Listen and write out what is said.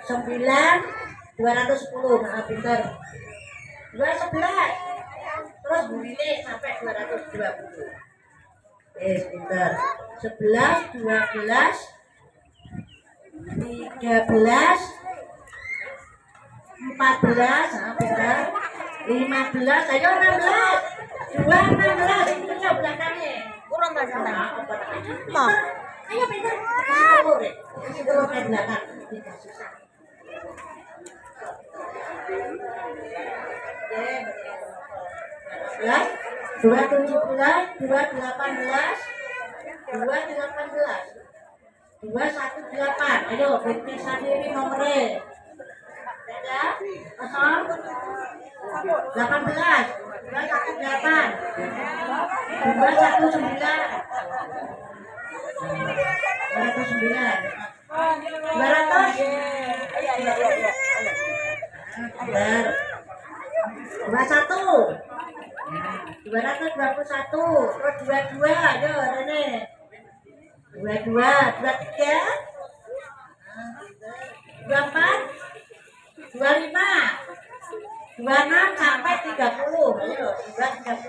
210. Maaf pinter. 211. Terus bunyinya sampai 220. Pinter. 11, 12, 13, 14, pinter. 15, ayo 16. 16 itu belakangnya. Kurang nggak sana? Ma. Ayo pinter. Kasih dulu ke belakang. Tidak susah. Belas, 217, 218, 218, 218. Ayo bikin sendiri nomornya. Ada 0, 18, 218, 219, 209, 200. Benar. 21, 221, terus 22, ayo ada nih. 22, 23, 24, 25, 26 sampai 30. Ayo, 30.